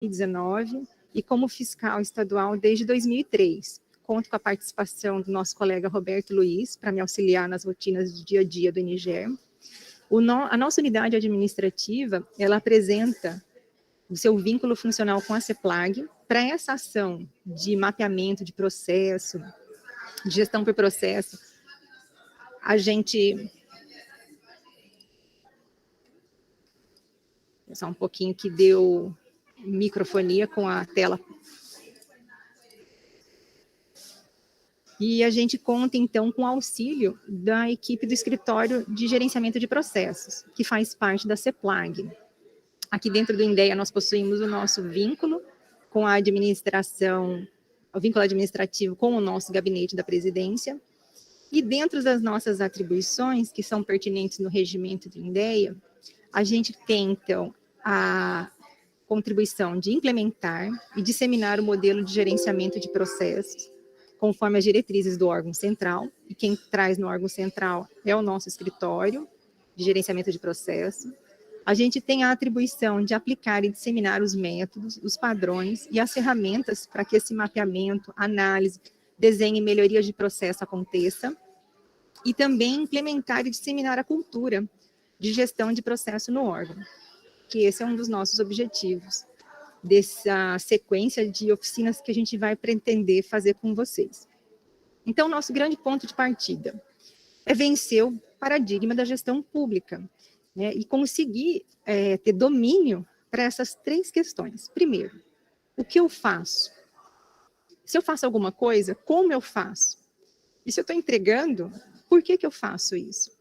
2019 e como fiscal estadual desde 2003. Conto com a participação do nosso colega Roberto Luiz para me auxiliar nas rotinas do dia a dia do INIGER. A nossa unidade administrativa, ela apresenta o seu vínculo funcional com a CEPLAG para essa ação de mapeamento de processo, de gestão por processo. A gente... Só um pouquinho que deu microfonia com a tela. E a gente conta, então, com o auxílio da equipe do Escritório de Gerenciamento de Processos, que faz parte da CEPLAG. Aqui dentro do INDEA, nós possuímos o nosso vínculo com a administração, o vínculo administrativo com o nosso gabinete da presidência. E dentro das nossas atribuições, que são pertinentes no regimento do INDEA, a gente tem, então, a contribuição de implementar e disseminar o modelo de gerenciamento de processos, conforme as diretrizes do órgão central, e quem traz no órgão central é o nosso escritório de gerenciamento de processo. A gente tem a atribuição de aplicar e disseminar os métodos, os padrões e as ferramentas para que esse mapeamento, análise, desenho e melhorias de processo aconteça, e também implementar e disseminar a cultura de gestão de processo no órgão, que esse é um dos nossos objetivos, dessa sequência de oficinas que a gente vai pretender fazer com vocês. Então, nosso grande ponto de partida é vencer o paradigma da gestão pública, né, e conseguir ter domínio para essas três questões. Primeiro, o que eu faço? Se eu faço alguma coisa, como eu faço? E se eu estou entregando, por que eu faço isso?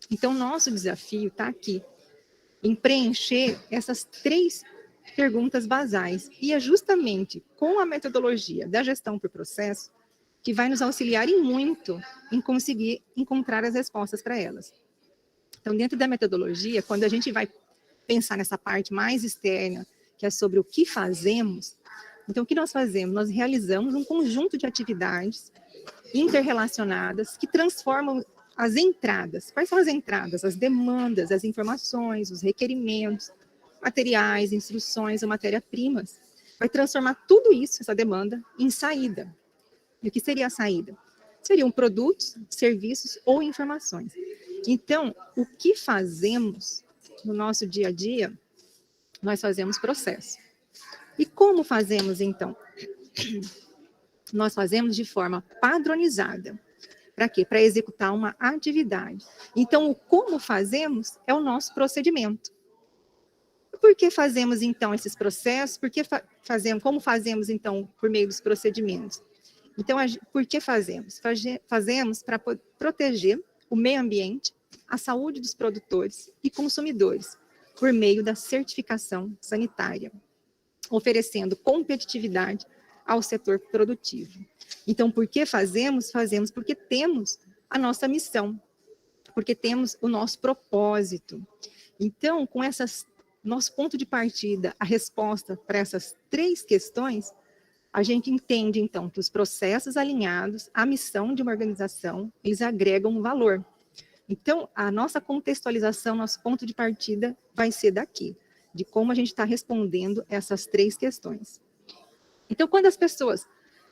Então, nosso desafio está aqui, em preencher essas três perguntas basais. E é justamente com a metodologia da gestão por processo que vai nos auxiliar em muito em conseguir encontrar as respostas para elas. Então, dentro da metodologia, quando a gente vai pensar nessa parte mais externa, que é sobre o que fazemos, então, o que nós fazemos? Nós realizamos um conjunto de atividades interrelacionadas que transformam as entradas. Quais são as entradas? As demandas, as informações, os requerimentos, materiais, instruções ou matéria-primas. Vai transformar tudo isso, essa demanda, em saída. E o que seria a saída? Seriam produtos, serviços ou informações. Então, o que fazemos no nosso dia a dia? Nós fazemos processo. E como fazemos, então? Nós fazemos de forma padronizada. Para quê? Para executar uma atividade. Então, o como fazemos é o nosso procedimento. Por que fazemos, então, esses processos? Como fazemos, então, por meio dos procedimentos? Então, por que fazemos? Fazemos para proteger o meio ambiente, a saúde dos produtores e consumidores, por meio da certificação sanitária, oferecendo competitividade ao setor produtivo. Então, por que fazemos? Fazemos porque temos a nossa missão, porque temos o nosso propósito. Então, com nosso ponto de partida, a resposta para essas três questões, a gente entende, então, que os processos alinhados à missão de uma organização, eles agregam um valor. Então, a nossa contextualização, nosso ponto de partida vai ser daqui, de como a gente está respondendo essas três questões. Então, quando as pessoas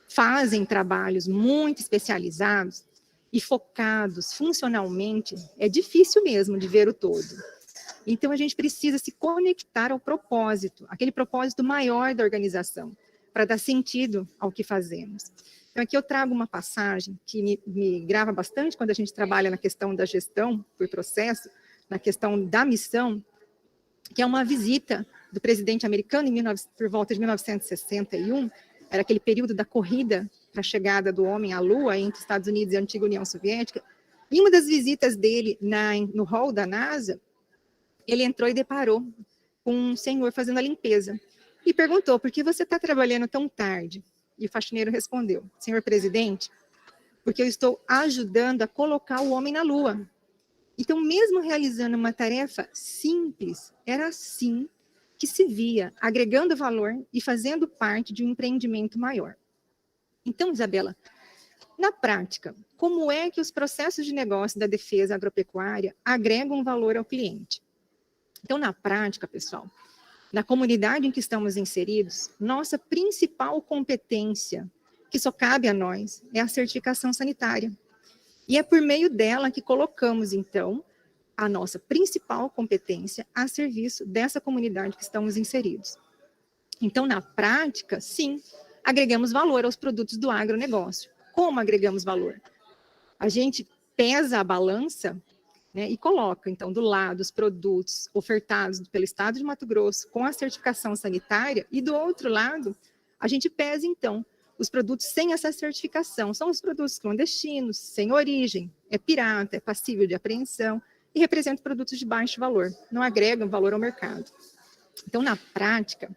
fazem trabalhos muito especializados e focados funcionalmente, é difícil mesmo de ver o todo. Então, a gente precisa se conectar ao propósito, aquele propósito maior da organização, para dar sentido ao que fazemos. Então, aqui eu trago uma passagem que me grava bastante quando a gente trabalha na questão da gestão por processo, na questão da missão, que é uma visita do presidente americano por volta de 1961, era aquele período da corrida para a chegada do homem à Lua entre Estados Unidos e a antiga União Soviética. Em uma das visitas dele no hall da NASA, ele entrou e deparou com um senhor fazendo a limpeza. E perguntou, por que você está trabalhando tão tarde? E o faxineiro respondeu, senhor presidente, porque eu estou ajudando a colocar o homem na Lua. Então, mesmo realizando uma tarefa simples, era assim que se via, agregando valor e fazendo parte de um empreendimento maior. Então, Isabela, na prática, como é que os processos de negócio da defesa agropecuária agregam valor ao cliente? Então, na prática, pessoal, na comunidade em que estamos inseridos, nossa principal competência, que só cabe a nós, é a certificação sanitária. E é por meio dela que colocamos, então, a nossa principal competência a serviço dessa comunidade que estamos inseridos. Então, na prática, sim, agregamos valor aos produtos do agronegócio. Como agregamos valor? A gente pesa a balança, né, e coloca, então, do lado os produtos ofertados pelo Estado de Mato Grosso com a certificação sanitária, e do outro lado, a gente pesa, então, os produtos sem essa certificação. São os produtos clandestinos, sem origem, é pirata, é passível de apreensão, e representam produtos de baixo valor, não agregam valor ao mercado. Então, na prática,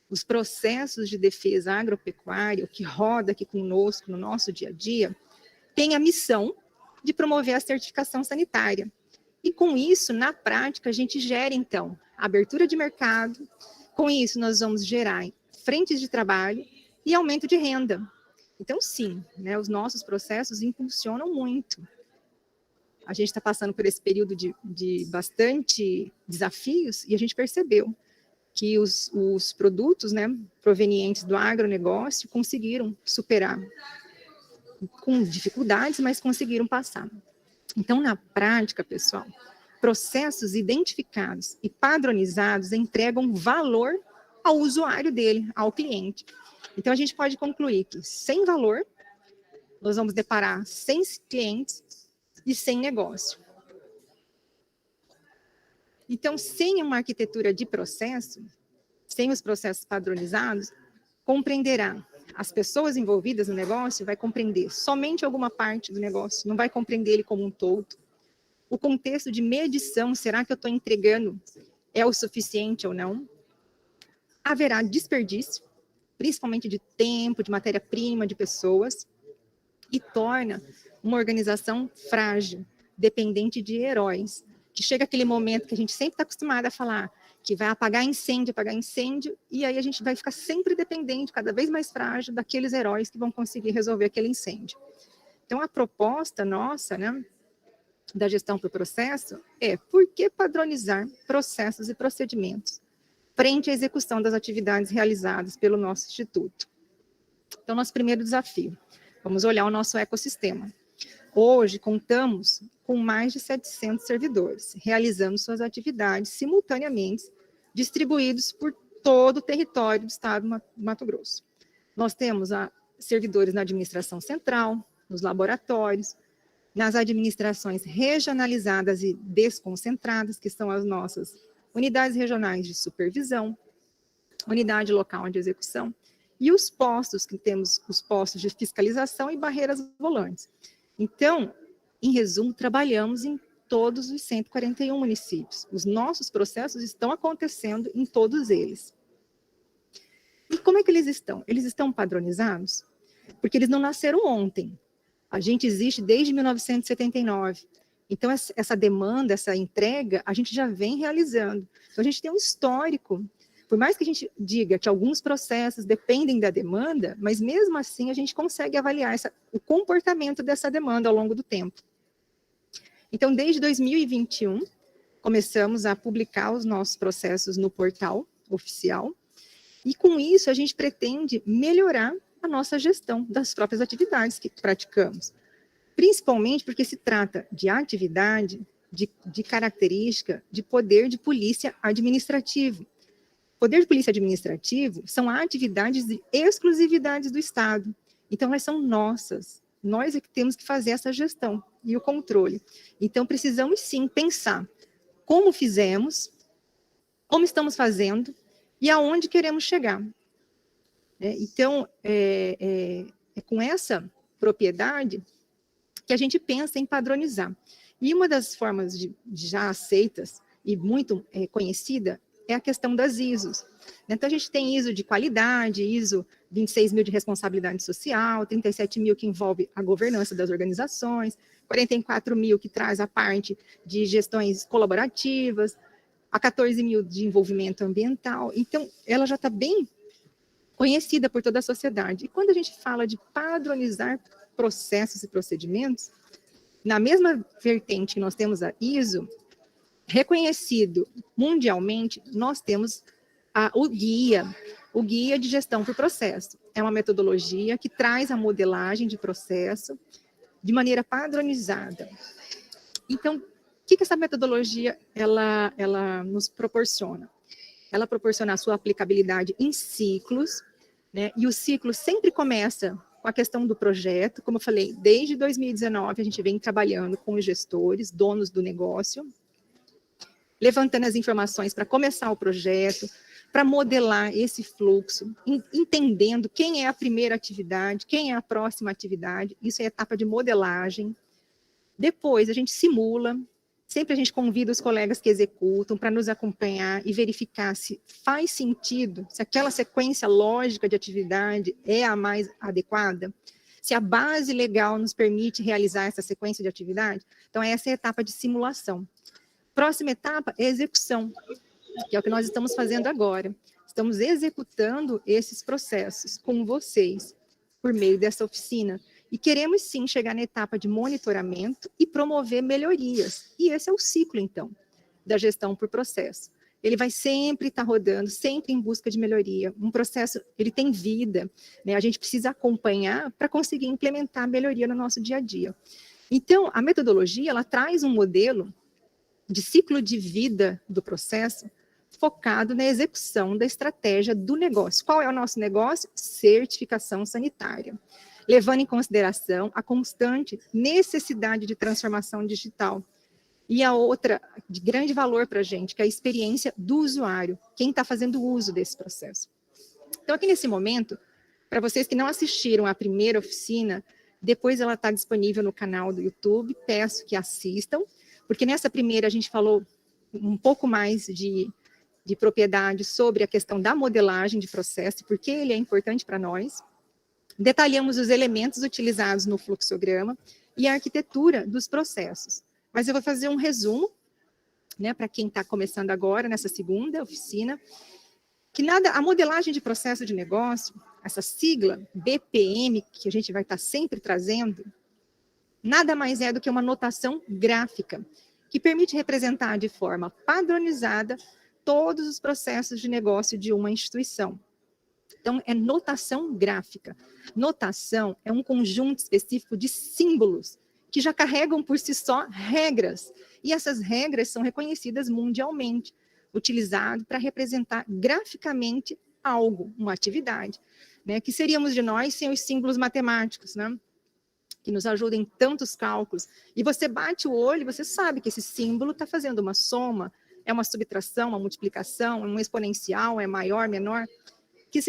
os processos de defesa agropecuária, o que roda aqui conosco no nosso dia a dia, tem a missão de promover a certificação sanitária. E com isso, na prática, a gente gera, então, a abertura de mercado. Com isso, nós vamos gerar frentes de trabalho e aumento de renda. Então, sim, né, os nossos processos impulsionam muito. A gente está passando por esse período de bastante desafios e a gente percebeu que os produtos, né, provenientes do agronegócio conseguiram superar com dificuldades, mas conseguiram passar. Então, na prática, pessoal, processos identificados e padronizados entregam valor ao usuário dele, ao cliente. Então, a gente pode concluir que, sem valor, nós vamos deparar sem clientes e sem negócio. Então, sem uma arquitetura de processo, sem os processos padronizados, compreenderá. As pessoas envolvidas no negócio vai compreender somente alguma parte do negócio, não vai compreender ele como um todo. O contexto de medição, será que eu estou entregando é o suficiente ou não? Haverá desperdício, principalmente de tempo, de matéria-prima, de pessoas, e torna uma organização frágil, dependente de heróis, que chega aquele momento que a gente sempre está acostumado a falar, que vai apagar incêndio, e aí a gente vai ficar sempre dependente, cada vez mais frágil, daqueles heróis que vão conseguir resolver aquele incêndio. Então, a proposta nossa, né, da gestão por processo é por que padronizar processos e procedimentos frente à execução das atividades realizadas pelo nosso instituto. Então, nosso primeiro desafio, vamos olhar o nosso ecossistema. Hoje, contamos com mais de 700 servidores, realizando suas atividades simultaneamente, distribuídos por todo o território do estado de Mato Grosso. Nós temos servidores na administração central, nos laboratórios, nas administrações regionalizadas e desconcentradas, que são as nossas unidades regionais de supervisão, unidade local de execução, e os postos, que temos os postos de fiscalização e barreiras volantes. Então, em resumo, trabalhamos em todos os 141 municípios. Os nossos processos estão acontecendo em todos eles. E como é que eles estão? Eles estão padronizados? Porque eles não nasceram ontem. A gente existe desde 1979. Então, essa demanda, essa entrega, a gente já vem realizando. Então, a gente tem um histórico. Por mais que a gente diga que alguns processos dependem da demanda, mas mesmo assim a gente consegue avaliar o comportamento dessa demanda ao longo do tempo. Então, desde 2021, começamos a publicar os nossos processos no portal oficial, e com isso a gente pretende melhorar a nossa gestão das próprias atividades que praticamos, principalmente porque se trata de atividade, de característica, de poder de polícia administrativo. Poder de polícia administrativo são atividades de exclusividades do Estado. Então, elas são nossas. Nós é que temos que fazer essa gestão e o controle. Então, precisamos sim pensar como fizemos, como estamos fazendo e aonde queremos chegar. Então, é com essa propriedade que a gente pensa em padronizar. E uma das formas já aceitas e muito conhecida é a questão das ISOs. Então, a gente tem ISO de qualidade, ISO 26.000 de responsabilidade social, 37.000 que envolve a governança das organizações, 44.000 que traz a parte de gestões colaborativas, a 14.000 de envolvimento ambiental. Então, ela já está bem conhecida por toda a sociedade. E quando a gente fala de padronizar processos e procedimentos, na mesma vertente que nós temos a ISO, reconhecido mundialmente, nós temos o guia de gestão por processo. É uma metodologia que traz a modelagem de processo de maneira padronizada. Então, o que essa metodologia ela nos proporciona? Ela proporciona a sua aplicabilidade em ciclos, né? E o ciclo sempre começa com a questão do projeto. Como eu falei, desde 2019 a gente vem trabalhando com os gestores, donos do negócio, levantando as informações para começar o projeto, para modelar esse fluxo, entendendo quem é a primeira atividade, quem é a próxima atividade. Isso é a etapa de modelagem. Depois a gente simula, sempre a gente convida os colegas que executam para nos acompanhar e verificar se faz sentido, se aquela sequência lógica de atividade é a mais adequada, se a base legal nos permite realizar essa sequência de atividade. Então, essa é a etapa de simulação. Próxima etapa é execução, que é o que nós estamos fazendo agora. Estamos executando esses processos com vocês, por meio dessa oficina. E queremos, sim, chegar na etapa de monitoramento e promover melhorias. E esse é o ciclo, então, da gestão por processo. Ele vai sempre estar rodando, sempre em busca de melhoria. Um processo, ele tem vida, né? A gente precisa acompanhar para conseguir implementar a melhoria no nosso dia a dia. Então, a metodologia, ela traz um modelo de ciclo de vida do processo focado na execução da estratégia do negócio. Qual é o nosso negócio? Certificação sanitária, levando em consideração a constante necessidade de transformação digital. E a outra, de grande valor para a gente, que é a experiência do usuário, quem está fazendo uso desse processo. Então, aqui nesse momento, para vocês que não assistiram à primeira oficina, depois ela está disponível no canal do YouTube, peço que assistam, porque nessa primeira a gente falou um pouco mais de propriedade sobre a questão da modelagem de processo, porque ele é importante para nós. Detalhamos os elementos utilizados no fluxograma e a arquitetura dos processos. Mas eu vou fazer um resumo, né, para quem está começando agora, nessa segunda oficina, que a modelagem de processo de negócio, essa sigla BPM, que a gente vai estar sempre trazendo, nada mais é do que uma notação gráfica, que permite representar de forma padronizada todos os processos de negócio de uma instituição. Então, é notação gráfica. Notação é um conjunto específico de símbolos que já carregam por si só regras. E essas regras são reconhecidas mundialmente, utilizado para representar graficamente algo, uma atividade, né? Que seríamos de nós sem os símbolos matemáticos, né? Que nos ajudam em tantos cálculos. E você bate o olho e você sabe que esse símbolo está fazendo uma soma, é uma subtração, uma multiplicação, um exponencial, é maior, menor, que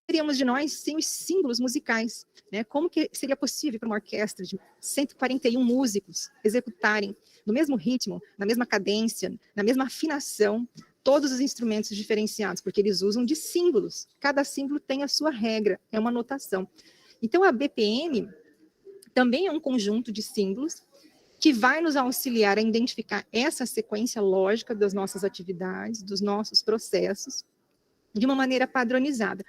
seríamos de nós sem os símbolos musicais, né? Como que seria possível para uma orquestra de 141 músicos executarem no mesmo ritmo, na mesma cadência, na mesma afinação, todos os instrumentos diferenciados, porque eles usam de símbolos. Cada símbolo tem a sua regra, é uma notação. Então, a BPM também é um conjunto de símbolos que vai nos auxiliar a identificar essa sequência lógica das nossas atividades, dos nossos processos, de uma maneira padronizada.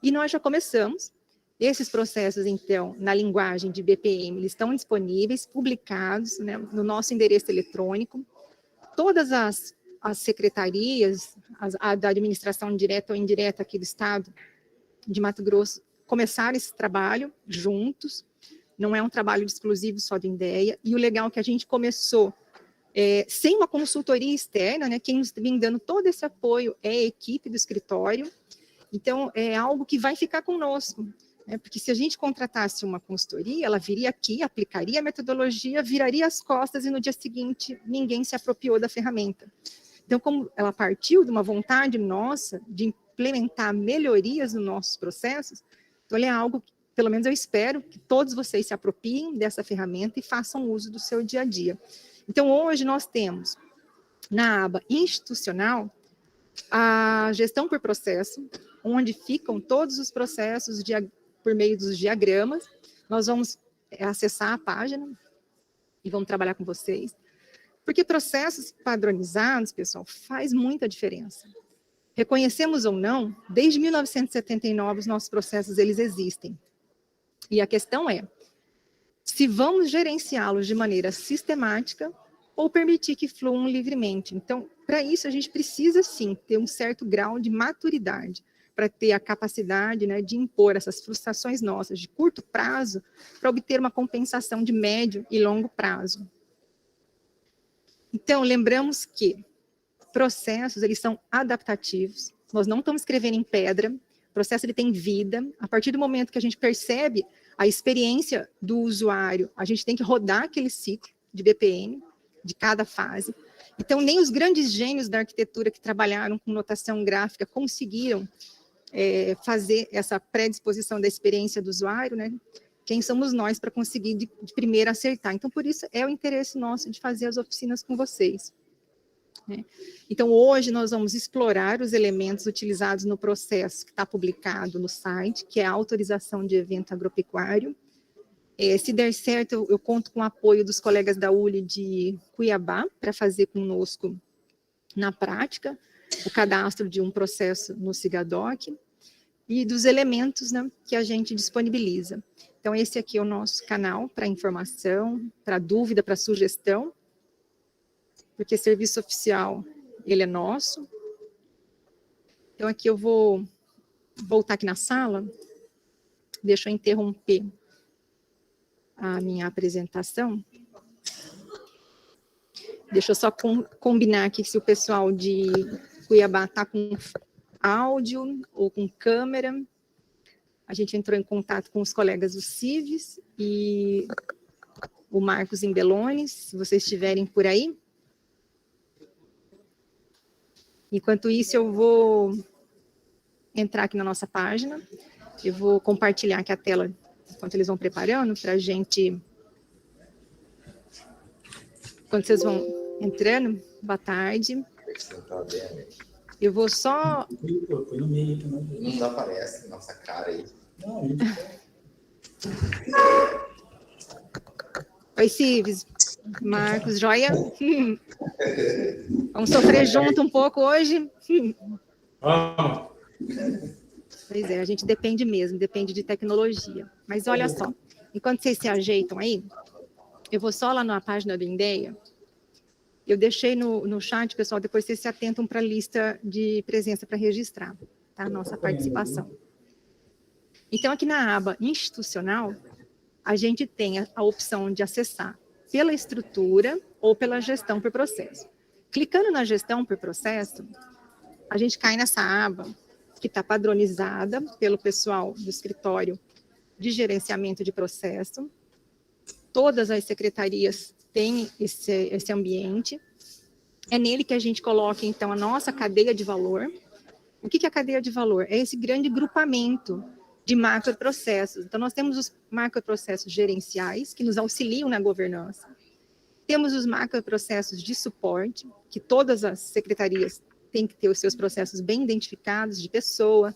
E nós já começamos. Esses processos, então, na linguagem de BPM, eles estão disponíveis, publicados, né, no nosso endereço eletrônico. Todas as secretarias, da administração direta ou indireta aqui do Estado de Mato Grosso, começaram esse trabalho juntos. Não é um trabalho exclusivo só do INDEA. E o legal é que a gente começou sem uma consultoria externa, né? Quem nos vem dando todo esse apoio é a equipe do escritório. Então, é algo que vai ficar conosco, né? Porque se a gente contratasse uma consultoria, ela viria aqui, aplicaria a metodologia, viraria as costas e no dia seguinte ninguém se apropriou da ferramenta. Então, como ela partiu de uma vontade nossa de implementar melhorias nos nossos processos, então é algo que, pelo menos eu espero, que todos vocês se apropriem dessa ferramenta e façam uso do seu dia a dia. Então, hoje nós temos, na aba institucional, a gestão por processo, onde ficam todos os processos por meio dos diagramas. Nós vamos acessar a página e vamos trabalhar com vocês. Porque processos padronizados, pessoal, faz muita diferença. Reconhecemos ou não, desde 1979 os nossos processos eles existem. E a questão é, se vamos gerenciá-los de maneira sistemática ou permitir que fluam livremente. Então, para isso, a gente precisa, sim, ter um certo grau de maturidade, para ter a capacidade, né, de impor essas frustrações nossas de curto prazo, para obter uma compensação de médio e longo prazo. Então, lembramos que processos, eles são adaptativos, nós não estamos escrevendo em pedra, o processo ele tem vida, a partir do momento que a gente percebe a experiência do usuário, a gente tem que rodar aquele ciclo de BPM, de cada fase. Então, nem os grandes gênios da arquitetura que trabalharam com notação gráfica conseguiram fazer essa predisposição da experiência do usuário, né? Quem somos nós para conseguir de primeiro acertar? Então, por isso, é o interesse nosso de fazer as oficinas com vocês. Né? Então, hoje nós vamos explorar os elementos utilizados no processo que está publicado no site, que é a autorização de evento agropecuário. Se der certo, eu conto com o apoio dos colegas da ULI de Cuiabá para fazer conosco, na prática, o cadastro de um processo no SIGADOC e dos elementos, né, que a gente disponibiliza. Então, esse aqui é o nosso canal para informação, para dúvida, para sugestão, porque serviço oficial, ele é nosso. Então, aqui eu vou voltar aqui na sala, deixa eu interromper a minha apresentação. Deixa eu só combinar aqui se o pessoal de Cuiabá está com áudio ou com câmera. A gente entrou em contato com os colegas do CIVES e o Marcos Imbelones, se vocês estiverem por aí. Enquanto isso, eu vou entrar aqui na nossa página. Eu vou compartilhar aqui a tela enquanto eles vão preparando para a gente... Quando vocês vão entrando, boa tarde. Eu vou só... Não aparece nossa cara aí. Oi, Cives. Marcos, joia? Vamos sofrer junto um pouco hoje? Pois é, a gente depende mesmo, depende de tecnologia. Mas olha só, enquanto vocês se ajeitam aí, eu vou só lá na página do INDEA. Eu deixei no chat, pessoal, depois vocês se atentam para a lista de presença para registrar, tá? Nossa participação. Então, aqui na aba institucional, a gente tem a opção de acessar pela estrutura ou pela gestão por processo. Clicando na gestão por processo, a gente cai nessa aba que está padronizada pelo pessoal do escritório de gerenciamento de processo. Todas as secretarias têm esse ambiente. É nele que a gente coloca, então, a nossa cadeia de valor. O que é a cadeia de valor? É esse grande grupamento de macroprocessos. Então, nós temos os macroprocessos gerenciais, que nos auxiliam na governança. Temos os macroprocessos de suporte, que todas as secretarias têm que ter os seus processos bem identificados, de pessoa,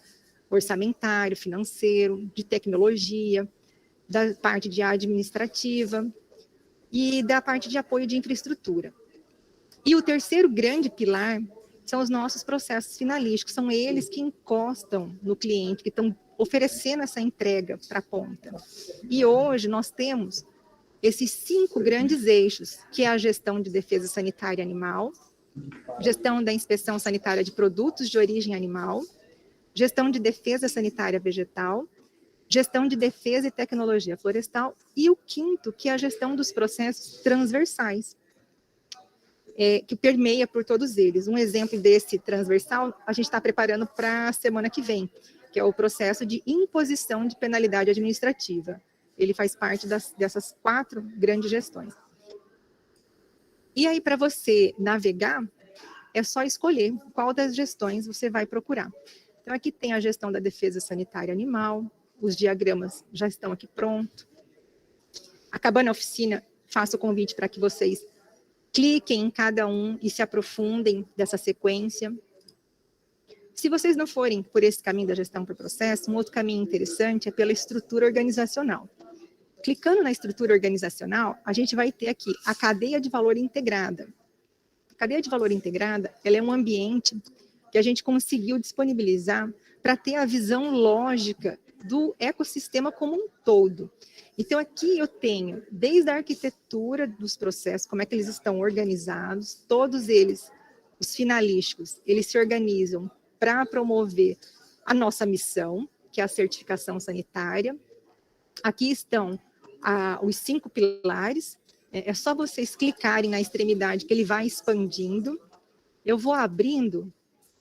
orçamentário, financeiro, de tecnologia, da parte de administrativa e da parte de apoio de infraestrutura. E o terceiro grande pilar são os nossos processos finalísticos, são eles que encostam no cliente, que estão oferecendo essa entrega para a ponta. E hoje nós temos esses 5 grandes eixos, que é a gestão de defesa sanitária animal, gestão da inspeção sanitária de produtos de origem animal, gestão de defesa sanitária vegetal, gestão de defesa e tecnologia florestal, e o 5º, que é a gestão dos processos transversais, que permeia por todos eles. Um exemplo desse transversal, a gente está preparando para a semana que vem, que é o processo de imposição de penalidade administrativa. Ele faz parte dessas 4 grandes gestões. E aí, para você navegar, é só escolher qual das gestões você vai procurar. Então, aqui tem a gestão da defesa sanitária animal, os diagramas já estão aqui prontos. Acabando a oficina, faço o convite para que vocês cliquem em cada um e se aprofundem dessa sequência. Se vocês não forem por esse caminho da gestão por processo, um outro caminho interessante é pela estrutura organizacional. Clicando na estrutura organizacional, a gente vai ter aqui a cadeia de valor integrada. A cadeia de valor integrada, ela é um ambiente que a gente conseguiu disponibilizar para ter a visão lógica do ecossistema como um todo. Então, aqui eu tenho, desde a arquitetura dos processos, como é que eles estão organizados, todos eles os finalísticos, eles se organizam para promover a nossa missão, que é a certificação sanitária. Aqui estão os 5 pilares. É só vocês clicarem na extremidade que ele vai expandindo. Eu vou abrindo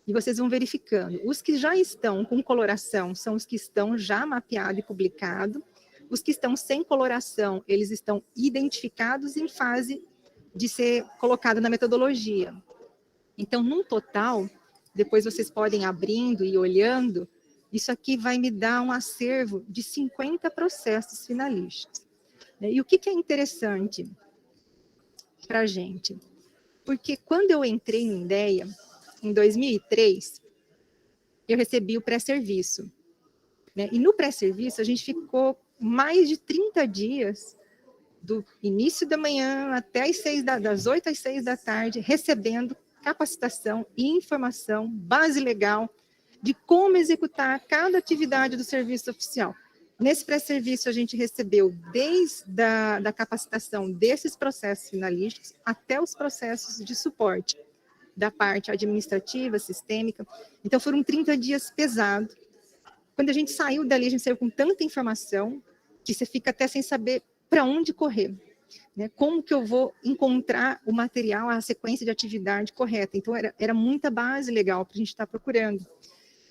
e vocês vão verificando. Os que já estão com coloração são os que estão já mapeado e publicado. Os que estão sem coloração, eles estão identificados em fase de ser colocado na metodologia. Então, no total, depois vocês podem abrindo e olhando, isso aqui vai me dar um acervo de 50 processos finalísticos. E o que é interessante para a gente? Porque quando eu entrei no INDEA, em 2003, eu recebi o pré-serviço. E no pré-serviço, a gente ficou mais de 30 dias, do início da manhã até das 8 às 6 da tarde, recebendo capacitação e informação, base legal, de como executar cada atividade do serviço oficial. Nesse pré-serviço, a gente recebeu desde da capacitação desses processos finalísticos até os processos de suporte, da parte administrativa, sistêmica. Então, foram 30 dias pesados. Quando a gente saiu dali, a gente saiu com tanta informação que você fica até sem saber para onde correr. Como que eu vou encontrar o material, a sequência de atividade correta. Então, era muita base legal para a gente estar procurando.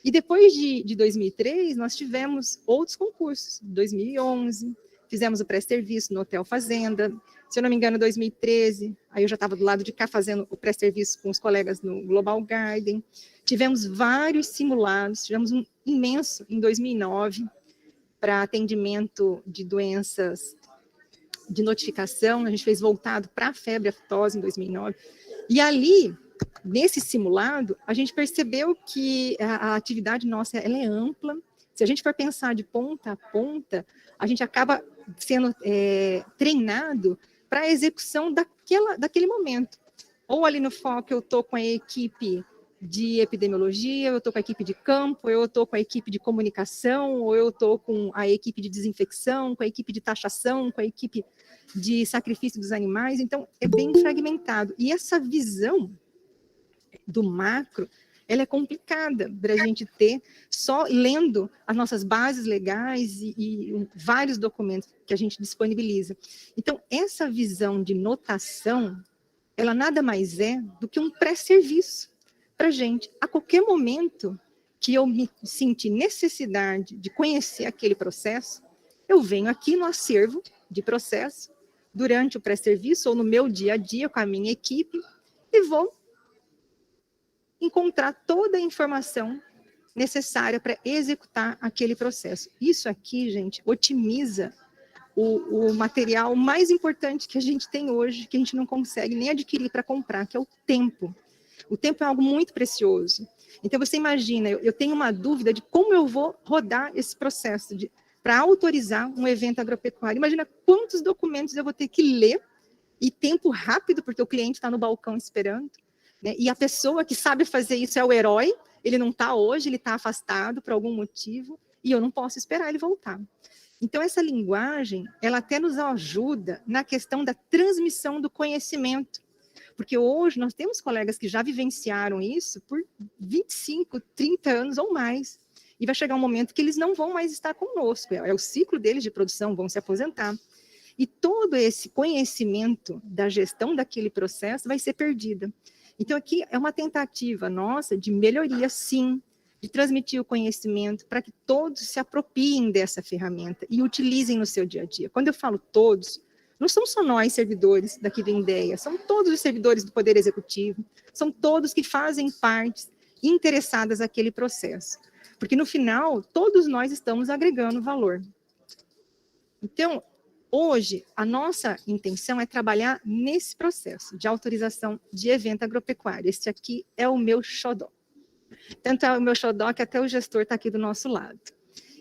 E depois de 2003, nós tivemos outros concursos. Em 2011, fizemos o pré-serviço no Hotel Fazenda. Se eu não me engano, em 2013, aí eu já estava do lado de cá fazendo o pré-serviço com os colegas no Global Garden. Tivemos vários simulados, tivemos um imenso em 2009 para atendimento de doenças de notificação. A gente fez voltado para a febre aftosa em 2009. E ali, nesse simulado, a gente percebeu que a atividade nossa ela é ampla. Se a gente for pensar de ponta a ponta, a gente acaba sendo treinado para a execução daquele momento. Ou ali no foco eu estou com a equipe de epidemiologia, eu estou com a equipe de campo, eu estou com a equipe de comunicação, ou eu estou com a equipe de desinfecção, com a equipe de taxação, com a equipe de sacrifício dos animais. Então, é bem fragmentado. E essa visão do macro, ela é complicada para a gente ter só lendo as nossas bases legais e vários documentos que a gente disponibiliza. Então, essa visão de notação, ela nada mais é do que um pré-serviço para a gente. A qualquer momento que eu me sentir necessidade de conhecer aquele processo, eu venho aqui no acervo de processo, durante o pré-serviço ou no meu dia a dia com a minha equipe, e vou encontrar toda a informação necessária para executar aquele processo. Isso aqui, gente, otimiza o material mais importante que a gente tem hoje, que a gente não consegue nem adquirir para comprar, que é o tempo. O tempo é algo muito precioso. Então, você imagina, eu tenho uma dúvida de como eu vou rodar esse processo para autorizar um evento agropecuário. Imagina quantos documentos eu vou ter que ler, e tempo rápido, porque o cliente está no balcão esperando. E a pessoa que sabe fazer isso é o herói, ele não está hoje, ele está afastado por algum motivo, e eu não posso esperar ele voltar. Então, essa linguagem, ela até nos ajuda na questão da transmissão do conhecimento, porque hoje nós temos colegas que já vivenciaram isso por 25, 30 anos ou mais, e vai chegar um momento que eles não vão mais estar conosco, é o ciclo deles de produção, vão se aposentar. E todo esse conhecimento da gestão daquele processo vai ser perdido. Então, aqui é uma tentativa nossa de melhoria, sim, de transmitir o conhecimento para que todos se apropriem dessa ferramenta e utilizem no seu dia a dia. Quando eu falo todos, não são só nós, servidores daqui do INDEA, são todos os servidores do Poder Executivo, são todos que fazem parte interessadas naquele processo. Porque, no final, todos nós estamos agregando valor. Então, hoje, a nossa intenção é trabalhar nesse processo de autorização de evento agropecuário. Este aqui é o meu xodó. Tanto é o meu xodó que até o gestor está aqui do nosso lado.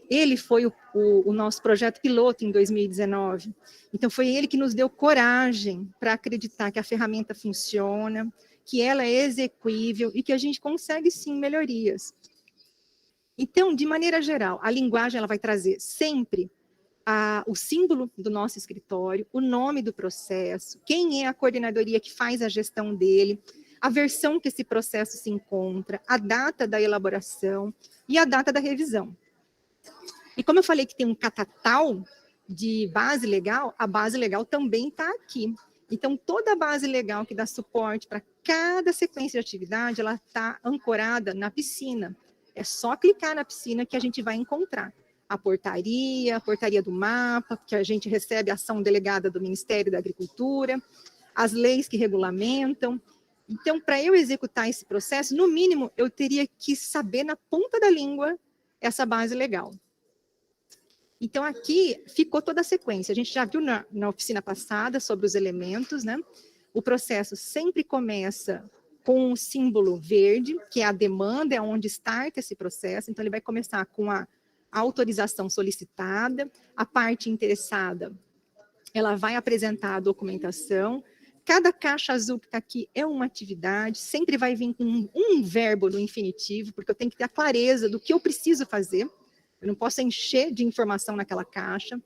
Ele foi o nosso projeto piloto em 2019. Então, foi ele que nos deu coragem para acreditar que a ferramenta funciona, que ela é execuível e que a gente consegue, sim, melhorias. Então, de maneira geral, a linguagem ela vai trazer sempre o símbolo do nosso escritório, o nome do processo, quem é a coordenadoria que faz a gestão dele, a versão que esse processo se encontra, a data da elaboração e a data da revisão. E como eu falei que tem um catatal de base legal, a base legal também está aqui. Então, toda a base legal que dá suporte para cada sequência de atividade, ela está ancorada na piscina. É só clicar na piscina que a gente vai encontrar a portaria do mapa, que a gente recebe a ação delegada do Ministério da Agricultura, as leis que regulamentam. Então, para eu executar esse processo, no mínimo, eu teria que saber na ponta da língua essa base legal. Então, aqui ficou toda a sequência. A gente já viu na oficina passada sobre os elementos, né? O processo sempre começa com um símbolo verde, que é a demanda, é onde starta esse processo. Então, ele vai começar com a autorização solicitada, a parte interessada, ela vai apresentar a documentação. Cada caixa azul que está aqui é uma atividade, sempre vai vir com um verbo no infinitivo, porque eu tenho que ter a clareza do que eu preciso fazer. Eu não posso encher de informação naquela caixa.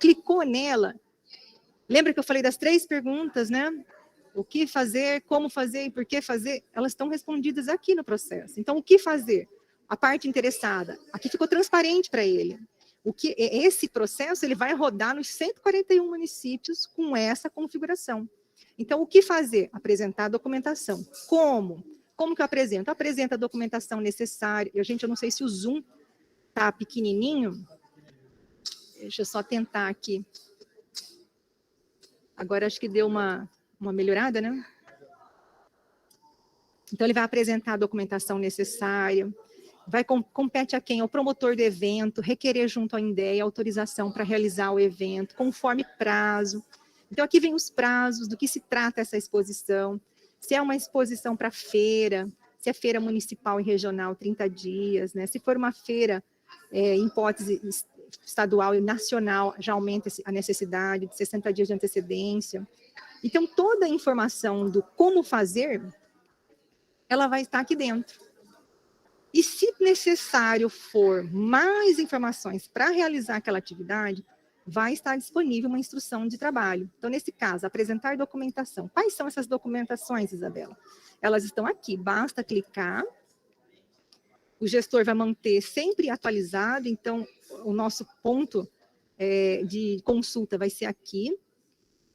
Clicou nela. Lembra que eu falei das 3 perguntas, né? O que fazer, como fazer e por que fazer? Elas estão respondidas aqui no processo. Então, o que fazer? A parte interessada. Aqui ficou transparente para ele. Esse processo ele vai rodar nos 141 municípios com essa configuração. Então, o que fazer? Apresentar a documentação. Como? Como que eu apresento? Apresenta a documentação necessária. Eu não sei se o Zoom tá pequenininho. Deixa eu só tentar aqui. Agora acho que deu uma melhorada, né? Então ele vai apresentar a documentação necessária. Compete a quem? Ao promotor do evento, requerer junto à INDEA autorização para realizar o evento, conforme prazo. Então aqui vem os prazos, do que se trata essa exposição. Se é uma exposição para feira, se é feira municipal e regional, 30 dias, né? Se for uma feira em hipótese estadual e nacional, já aumenta a necessidade de 60 dias de antecedência. Então, toda a informação do como fazer, ela vai estar aqui dentro. E se necessário for mais informações para realizar aquela atividade, vai estar disponível uma instrução de trabalho. Então, nesse caso, apresentar documentação. Quais são essas documentações, Isabela? Elas estão aqui, basta clicar. O gestor vai manter sempre atualizado, então o nosso ponto de consulta vai ser aqui.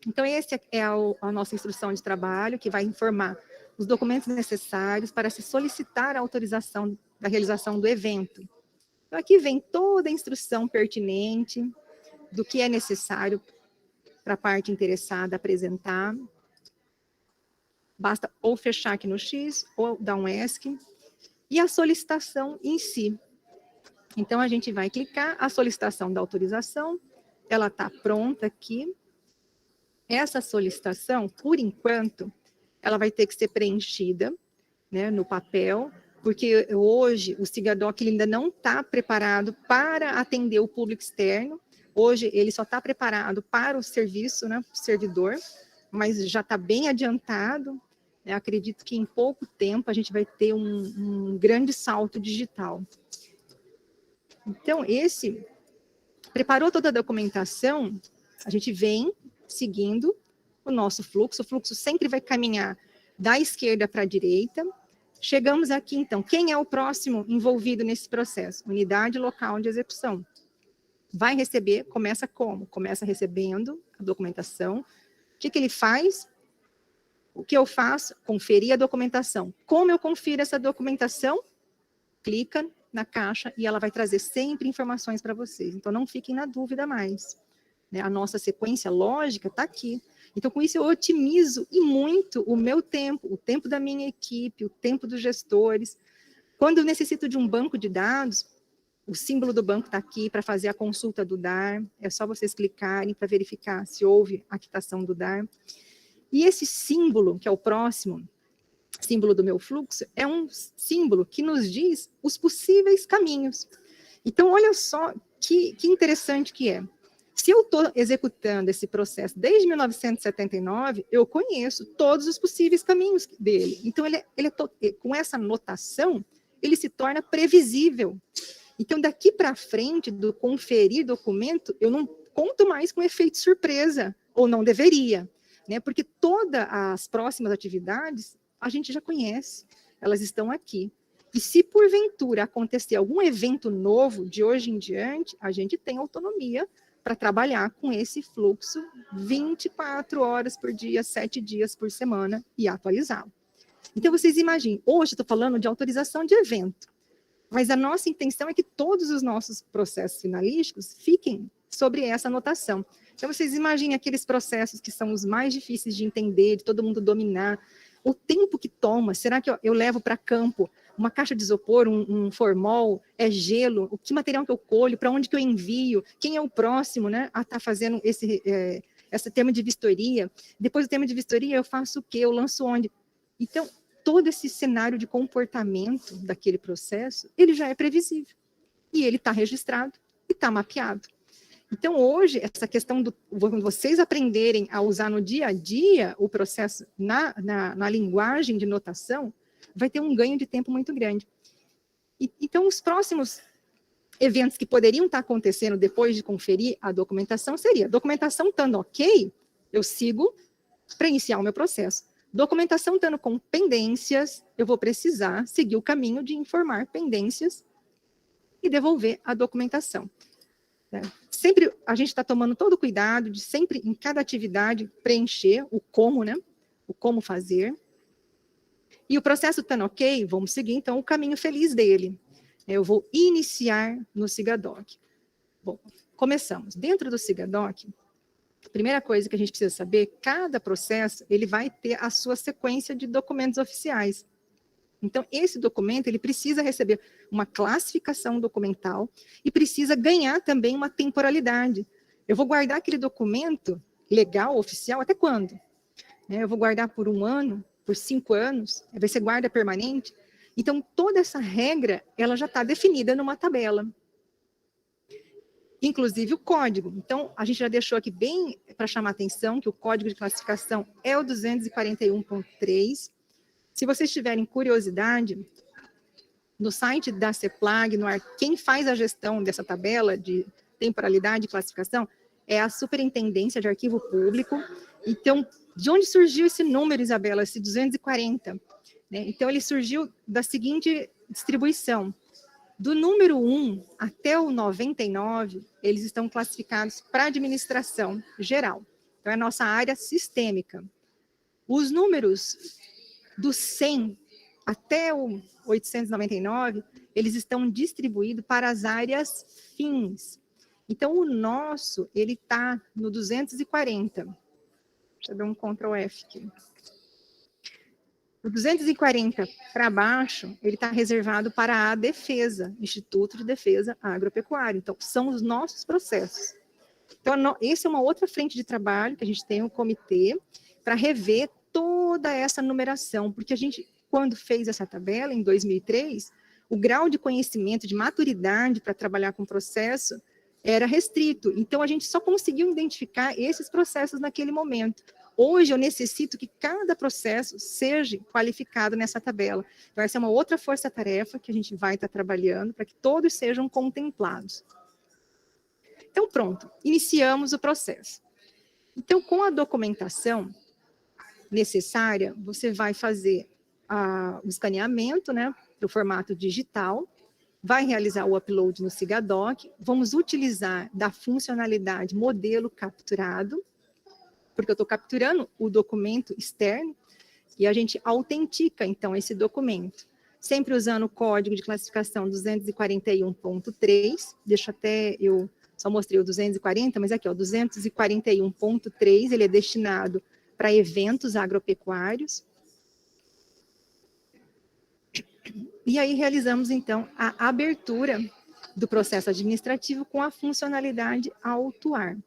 Então, essa é a nossa instrução de trabalho, que vai informar os documentos necessários para se solicitar a autorização da realização do evento. Então, aqui vem toda a instrução pertinente do que é necessário para a parte interessada apresentar. Basta ou fechar aqui no X, ou dar um ESC. E a solicitação em si. Então, a gente vai clicar, a solicitação da autorização, ela está pronta aqui. Essa solicitação, por enquanto, ela vai ter que ser preenchida, né, no papel, porque hoje o SIGADOC ainda não está preparado para atender o público externo. Hoje ele só está preparado para o serviço, né, o servidor, mas já está bem adiantado. Eu acredito que em pouco tempo a gente vai ter um grande salto digital. Então, preparou toda a documentação, a gente vem seguindo o nosso fluxo. O fluxo sempre vai caminhar da esquerda para a direita. Chegamos aqui, então, quem é o próximo envolvido nesse processo? Unidade local de execução. Vai receber, começa como? Começa recebendo a documentação. O que ele faz? O que eu faço? Conferir a documentação. Como eu confiro essa documentação? Clica na caixa e ela vai trazer sempre informações para vocês. Então, não fiquem na dúvida mais. Né? A nossa sequência lógica está aqui. Então, com isso, eu otimizo e muito o meu tempo, o tempo da minha equipe, o tempo dos gestores. Quando eu necessito de um banco de dados, o símbolo do banco está aqui para fazer a consulta do DAR. É só vocês clicarem para verificar se houve a quitação do DAR. E esse símbolo, que é o próximo, símbolo do meu fluxo, é um símbolo que nos diz os possíveis caminhos. Então, olha só que interessante que é. Se eu estou executando esse processo desde 1979, eu conheço todos os possíveis caminhos dele. Então, com essa notação, ele se torna previsível. Então, daqui para frente, do conferir documento, eu não conto mais com efeito surpresa, ou não deveria. Né? Porque todas as próximas atividades, a gente já conhece, elas estão aqui. E se porventura acontecer algum evento novo de hoje em diante, a gente tem autonomia para trabalhar com esse fluxo 24 horas por dia, 7 dias por semana e atualizá-lo. Então, vocês imaginem, hoje eu estou falando de autorização de evento, mas a nossa intenção é que todos os nossos processos finalísticos fiquem sobre essa anotação. Então, vocês imaginem aqueles processos que são os mais difíceis de entender, de todo mundo dominar, o tempo que toma. Será que eu levo para campo uma caixa de isopor, um formol, é gelo, que material que eu colho, para onde que eu envio, quem é o próximo, né, a estar fazendo esse tema de vistoria, depois do tema de vistoria eu faço o quê, eu lanço onde? Então, todo esse cenário de comportamento daquele processo, ele já é previsível, e ele está registrado, e está mapeado. Então, hoje, essa questão do vocês aprenderem a usar no dia a dia o processo na linguagem de notação, vai ter um ganho de tempo muito grande. Então, os próximos eventos que poderiam estar acontecendo depois de conferir a documentação seria, documentação estando ok, eu sigo para iniciar o meu processo. Documentação estando com pendências, eu vou precisar seguir o caminho de informar pendências e devolver a documentação. Sempre a gente está tomando todo o cuidado de sempre, em cada atividade, preencher o como, né? O como fazer. E o processo estando ok, vamos seguir, então, o caminho feliz dele. Eu vou iniciar no SIGADOC. Bom, começamos. Dentro do SIGADOC, a primeira coisa que a gente precisa saber, cada processo, ele vai ter a sua sequência de documentos oficiais. Então, esse documento, ele precisa receber uma classificação documental e precisa ganhar também uma temporalidade. Eu vou guardar aquele documento legal, oficial, até quando? Eu vou guardar por 1 ano, por 5 anos, vai ser guarda permanente. Então, toda essa regra, ela já está definida numa tabela. Inclusive o código. Então, a gente já deixou aqui bem para chamar a atenção que o código de classificação é o 241.3. Se vocês tiverem curiosidade, no site da CEPLAG, quem faz a gestão dessa tabela de temporalidade e classificação é a Superintendência de Arquivo Público. Então, de onde surgiu esse número, Isabela, esse 240? Né? Então, ele surgiu da seguinte distribuição. Do número 1 até o 99, eles estão classificados para administração geral. Então, é a nossa área sistêmica. Os números do 100 até o 899, eles estão distribuídos para as áreas fins. Então, o nosso, ele está no 240. Deixa eu dar um Ctrl F aqui. O 240 para baixo, ele está reservado para a defesa, Instituto de Defesa Agropecuária. Então, são os nossos processos. Então, essa é uma outra frente de trabalho que a gente tem, um comitê, para rever toda essa numeração, porque a gente, quando fez essa tabela, em 2003, o grau de conhecimento, de maturidade para trabalhar com o processo era restrito. Então, a gente só conseguiu identificar esses processos naquele momento. Hoje, eu necessito que cada processo seja qualificado nessa tabela. Então, essa é uma outra força-tarefa que a gente vai estar trabalhando para que todos sejam contemplados. Então, pronto, iniciamos o processo. Então, com a documentação necessária, você vai fazer o escaneamento, né, para o formato digital, vai realizar o upload no SIGADOC, vamos utilizar da funcionalidade modelo capturado, porque eu estou capturando o documento externo, e a gente autentica, então, esse documento, sempre usando o código de classificação 241.3, deixa até, eu só mostrei o 240, mas aqui, ó, 241.3, ele é destinado para eventos agropecuários. E aí realizamos, então, a abertura do processo administrativo com a funcionalidade autuar.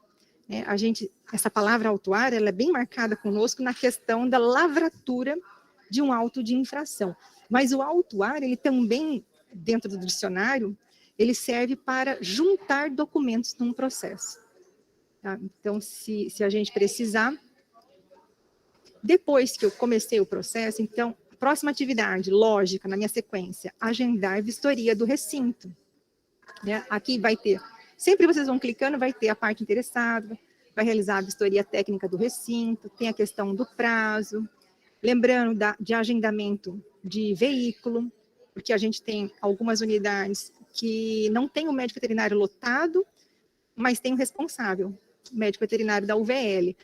Essa palavra autuar, ela é bem marcada conosco na questão da lavratura de um auto de infração. Mas o autuar, ele também, dentro do dicionário, ele serve para juntar documentos num processo. Tá? Então, se a gente precisar, depois que eu comecei o processo, então, próxima atividade, lógica, na minha sequência, agendar vistoria do recinto. Né? Aqui vai ter, sempre vocês vão clicando, vai ter a parte interessada, vai realizar a vistoria técnica do recinto, tem a questão do prazo, Lembrando de agendamento de veículo, porque a gente tem algumas unidades que não tem o médico veterinário lotado, mas tem o responsável, o médico veterinário da UVL.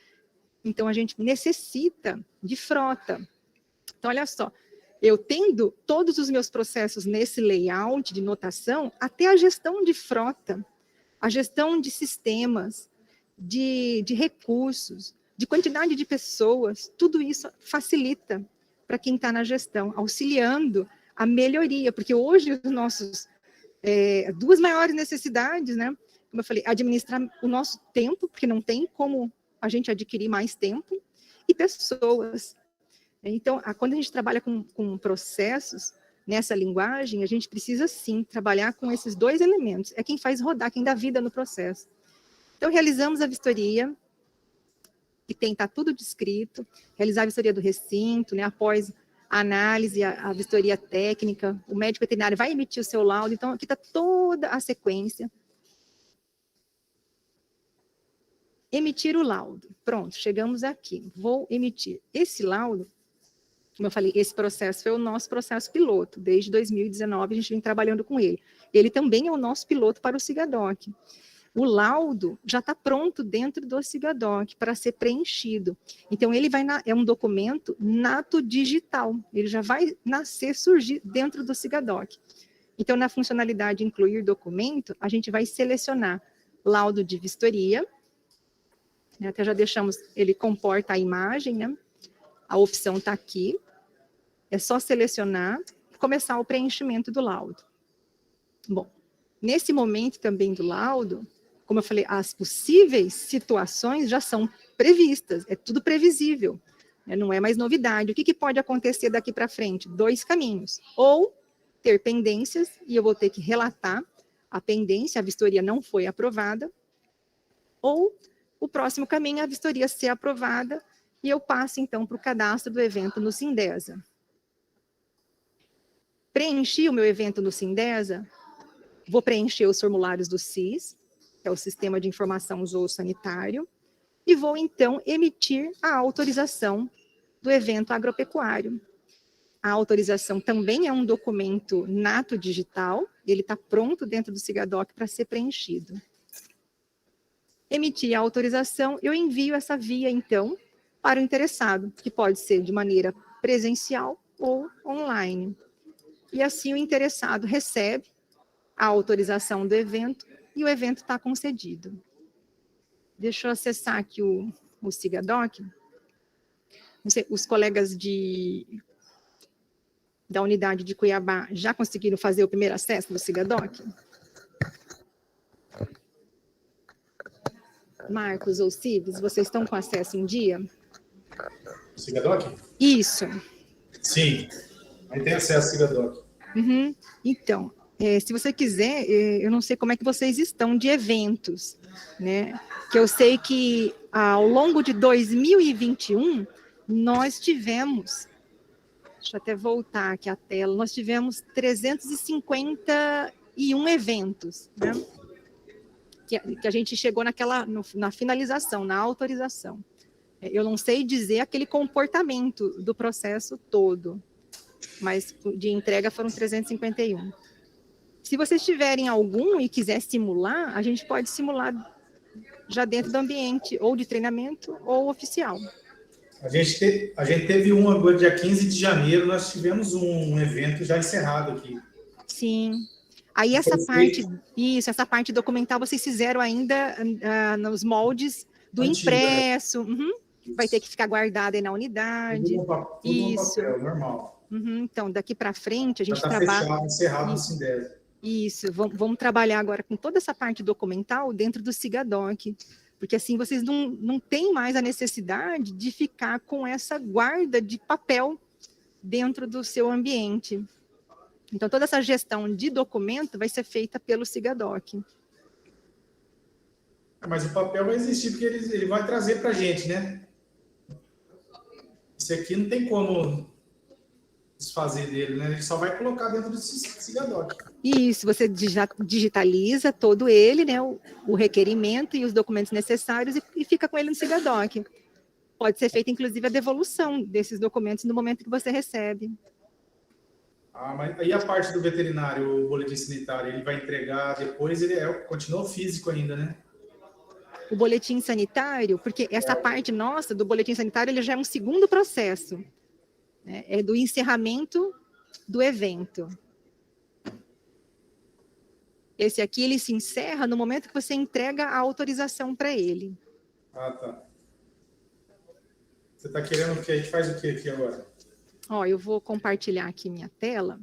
Então, a gente necessita de frota. Então, olha só, eu tendo todos os meus processos nesse layout de notação, até a gestão de frota, a gestão de sistemas, de recursos, de quantidade de pessoas, tudo isso facilita para quem está na gestão, auxiliando a melhoria, porque hoje os nossos duas maiores necessidades, né? Como eu falei, administrar o nosso tempo, porque não tem como a gente adquirir mais tempo, e pessoas. Então, quando a gente trabalha com processos nessa linguagem, a gente precisa sim trabalhar com esses dois elementos. É quem faz rodar, quem dá vida no processo. Então, realizamos a vistoria, que está tudo descrito, realizar a vistoria do recinto, né, após a análise, a vistoria técnica, o médico veterinário vai emitir o seu laudo, então aqui está toda a sequência. Emitir o laudo. Pronto, chegamos aqui. Vou emitir esse laudo. Como eu falei, esse processo foi o nosso processo piloto. Desde 2019, a gente vem trabalhando com ele. Ele também é o nosso piloto para o SIGADOC. O laudo já está pronto dentro do SIGADOC para ser preenchido. Então, ele é um documento nato digital. Ele já vai surgir dentro do SIGADOC. Então, na funcionalidade incluir documento, a gente vai selecionar laudo de vistoria. Até já deixamos, ele comporta a imagem, né? A opção está aqui. É só selecionar e começar o preenchimento do laudo. Bom, nesse momento também do laudo, como eu falei, as possíveis situações já são previstas, é tudo previsível, né? Não é mais novidade. O que pode acontecer daqui para frente? 2 caminhos. Ou ter pendências, e eu vou ter que relatar a pendência, a vistoria não foi aprovada, ou o próximo caminho é a vistoria ser aprovada, e eu passo, então, para o cadastro do evento no Sindesa. Preenchi o meu evento no Sindesa, vou preencher os formulários do SIS, que é o Sistema de Informação Zoosanitário, e vou, então, emitir a autorização do evento agropecuário. A autorização também é um documento nato digital, ele está pronto dentro do SIGADOC para ser preenchido. Emitir a autorização, eu envio essa via, então, para o interessado, que pode ser de maneira presencial ou online. E assim o interessado recebe a autorização do evento e o evento está concedido. Deixa eu acessar aqui o SIGADOC. Não sei, os colegas da unidade de Cuiabá já conseguiram fazer o primeiro acesso do SIGADOC? Marcos ou Cives, vocês estão com acesso em dia? SIGADOC? Isso. Sim, aí tem acesso ao SIGADOC. Uhum. Então, se você quiser, eu não sei como é que vocês estão de eventos, né? Que eu sei que ao longo de 2021, nós tivemos, deixa eu até voltar aqui a tela, nós tivemos 351 eventos, né? Que a gente chegou na finalização, na autorização. Eu não sei dizer aquele comportamento do processo todo, mas de entrega foram 351. Se vocês tiverem algum e quiser simular, a gente pode simular já dentro do ambiente, ou de treinamento, ou oficial. A gente teve um agora, dia 15 de janeiro, nós tivemos um evento já encerrado aqui. Sim. Aí essa parte documental vocês fizeram ainda nos moldes do impresso. Uhum. Vai ter que ficar guardado aí na unidade. Tudo isso. No papel, normal. Uhum. Então, daqui para frente, a gente já trabalha... encerrado no Sindesa. Isso, vamos trabalhar agora com toda essa parte documental dentro do SIGADOC, porque assim vocês não têm mais a necessidade de ficar com essa guarda de papel dentro do seu ambiente. Então, toda essa gestão de documento vai ser feita pelo SIGADOC. Mas o papel vai existir, porque ele vai trazer para a gente, né? Esse aqui não tem como desfazer dele, né? Ele só vai colocar dentro do SIGADOC. Isso, você digitaliza todo ele, né? O requerimento e os documentos necessários e fica com ele no SIGADOC. pode ser feita, inclusive, a devolução desses documentos no momento que você recebe. Mas aí a parte do veterinário, o boletim sanitário, ele vai entregar depois, ele continua físico ainda, né? O boletim sanitário, porque essa parte nossa do boletim sanitário, ele já é um segundo processo, né? É do encerramento do evento. Esse aqui, ele se encerra no momento que você entrega a autorização para ele. Ah, tá. Você está querendo que a gente faz o que aqui agora? Ó, eu vou compartilhar aqui minha tela.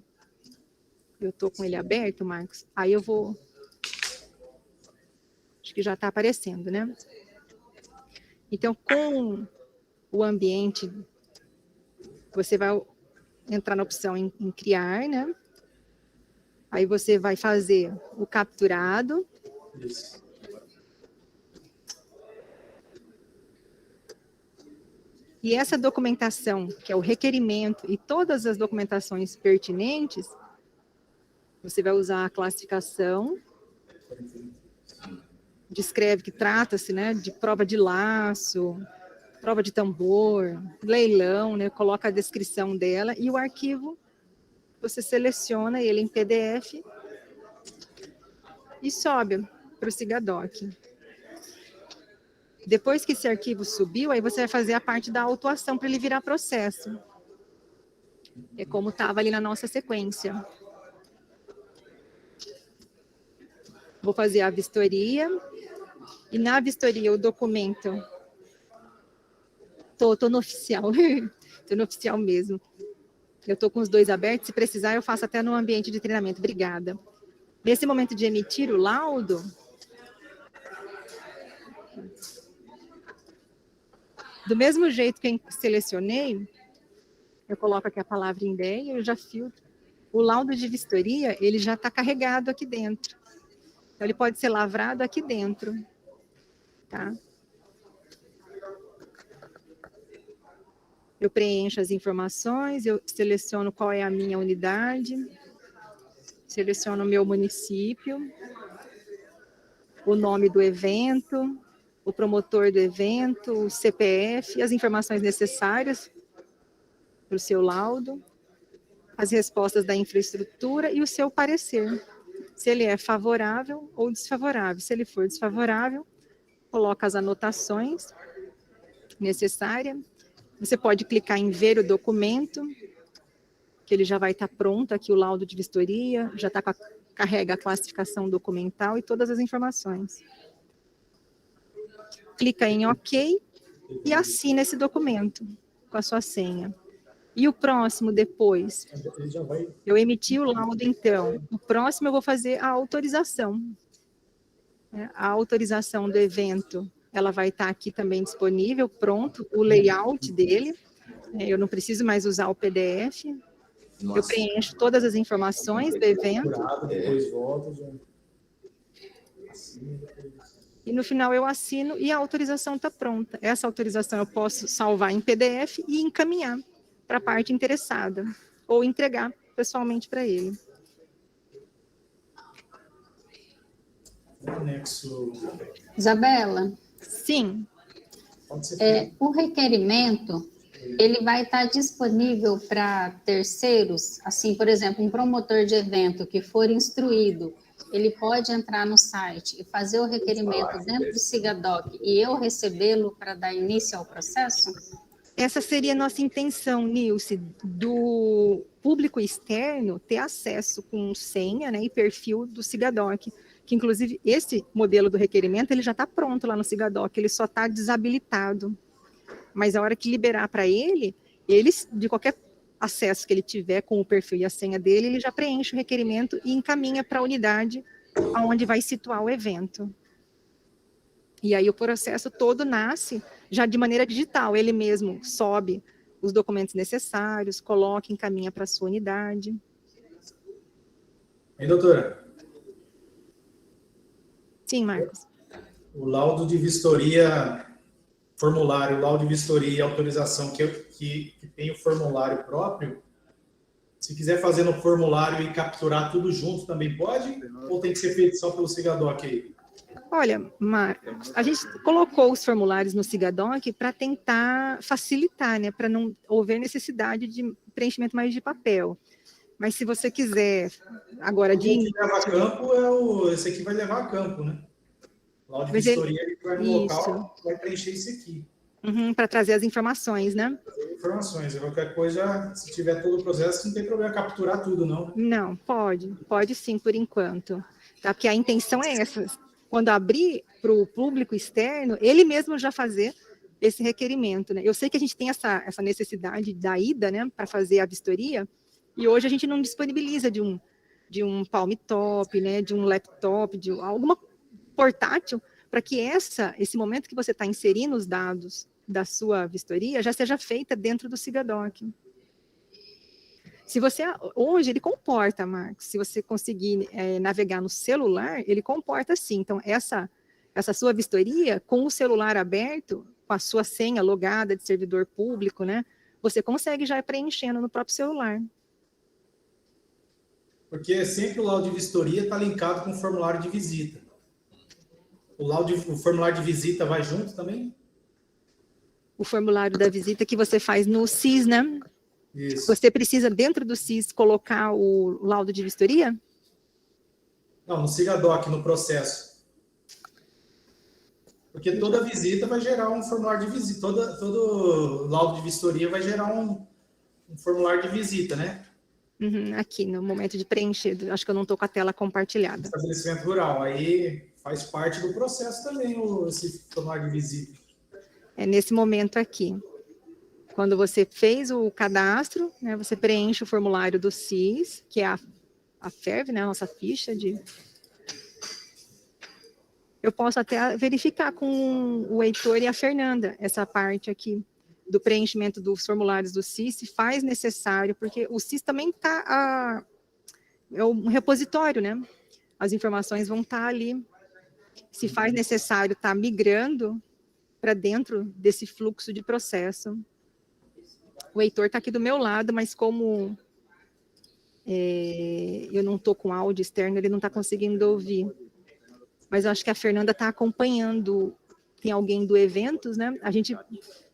Eu estou com ele aberto, Marcos. Aí eu vou... Acho que já está aparecendo, né? Então, com o ambiente, você vai entrar na opção em criar, né? Aí você vai fazer o capturado. Isso. E essa documentação, que é o requerimento e todas as documentações pertinentes, você vai usar a classificação, descreve que trata-se, né, de prova de laço, prova de tambor, leilão, né, coloca a descrição dela e o arquivo, você seleciona ele em PDF e sobe para o Sigadoc. Depois que esse arquivo subiu, aí você vai fazer a parte da autuação para ele virar processo. É como estava ali na nossa sequência. Vou fazer a vistoria. E na vistoria, o documento... Tô no oficial. Tô no oficial mesmo. Eu tô com os dois abertos. Se precisar, eu faço até no ambiente de treinamento. Obrigada. Nesse momento de emitir o laudo... Do mesmo jeito que eu selecionei, eu coloco aqui a palavra INDEA e eu já filtro. O laudo de vistoria, ele já está carregado aqui dentro. Então, ele pode ser lavrado aqui dentro. Tá? Eu preencho as informações, eu seleciono qual é a minha unidade, seleciono o meu município, o nome do evento, o promotor do evento, o CPF, as informações necessárias para o seu laudo, as respostas da infraestrutura e o seu parecer. Se ele é favorável ou desfavorável. Se ele for desfavorável, coloca as anotações necessárias. Você pode clicar em ver o documento, que ele já vai estar pronto aqui, o laudo de vistoria, já está carrega a classificação documental e todas as informações. Clica em OK e assina esse documento com a sua senha. E o próximo depois? Eu emiti o laudo, então. O próximo eu vou fazer a autorização. A autorização do evento, ela vai estar aqui também disponível, pronto, o layout dele. Eu não preciso mais usar o PDF. Nossa. Eu preencho todas as informações do evento. Depois volta, já... E no final eu assino e a autorização está pronta. Essa autorização eu posso salvar em PDF e encaminhar para a parte interessada, ou entregar pessoalmente para ele. Isabela? Sim. O requerimento, ele vai estar disponível para terceiros? Assim, por exemplo, um promotor de evento que for instruído, ele pode entrar no site e fazer o requerimento dentro do Sigadoc e eu recebê-lo para dar início ao processo? Essa seria a nossa intenção, Nilce, do público externo ter acesso com senha, né, e perfil do Sigadoc, que inclusive esse modelo do requerimento ele já está pronto lá no Sigadoc, ele só está desabilitado. Mas a hora que liberar para ele, de qualquer acesso que ele tiver com o perfil e a senha dele, ele já preenche o requerimento e encaminha para a unidade onde vai situar o evento. E aí o processo todo nasce já de maneira digital, ele mesmo sobe os documentos necessários, coloca, encaminha para a sua unidade. E doutora? Sim, Marcos. O laudo de vistoria, formulário, laudo de vistoria e autorização que tem o formulário próprio, se quiser fazer no formulário e capturar tudo junto também pode? Ou tem que ser feito só pelo Sigadoc aí? Olha, Marcos, a gente colocou os formulários no SIGADOC para tentar facilitar, né, para não houver necessidade de preenchimento mais de papel. Mas se você quiser agora O que leva a campo esse aqui vai levar a campo, né? Lá de vistoria, ele vai no local, vai preencher isso aqui. Para trazer as informações, né? Informações. Qualquer coisa, se tiver todo o processo, não tem problema capturar tudo, não. Não, pode sim, por enquanto. Tá? Porque a intenção é essa. Quando abrir para o público externo, ele mesmo já fazer esse requerimento, né? Eu sei que a gente tem essa necessidade da ida, né, para fazer a vistoria, e hoje a gente não disponibiliza de um palm top, né, de um laptop, de alguma portátil, para que esse momento que você está inserindo os dados da sua vistoria já seja feita dentro do SIGADOC. Se você, hoje ele comporta, Marcos, se você conseguir navegar no celular, ele comporta sim. Então, essa sua vistoria, com o celular aberto, com a sua senha logada de servidor público, né, você consegue já ir preenchendo no próprio celular. Porque sempre o laudo de vistoria está linkado com o formulário de visita. O formulário de visita vai junto também? O formulário da visita que você faz no SIS, né? Isso. Você precisa, dentro do SIS, colocar o laudo de vistoria? Não, no SIGADOC, no processo. Porque toda visita vai gerar um formulário de visita. Todo laudo de vistoria vai gerar um formulário de visita, né? Aqui, no momento de preencher. Acho que eu não estou com a tela compartilhada. Estabelecimento rural. Aí faz parte do processo também esse formulário de visita. É nesse momento aqui. Quando você fez o cadastro, né, você preenche o formulário do SIS, que é a FERV, né, a nossa ficha de... Eu posso até verificar com o Heitor e a Fernanda essa parte aqui do preenchimento dos formulários do SIS, se faz necessário, porque o SIS também está... É um repositório, né? As informações vão estar ali. Se faz necessário estar migrando para dentro desse fluxo de processo. O Heitor está aqui do meu lado, mas como eu não estou com áudio externo, ele não está conseguindo ouvir. Mas eu acho que a Fernanda está acompanhando. Tem alguém do eventos, né? A gente,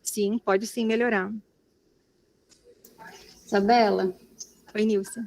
sim, pode sim melhorar. Isabela? Oi, Nilce.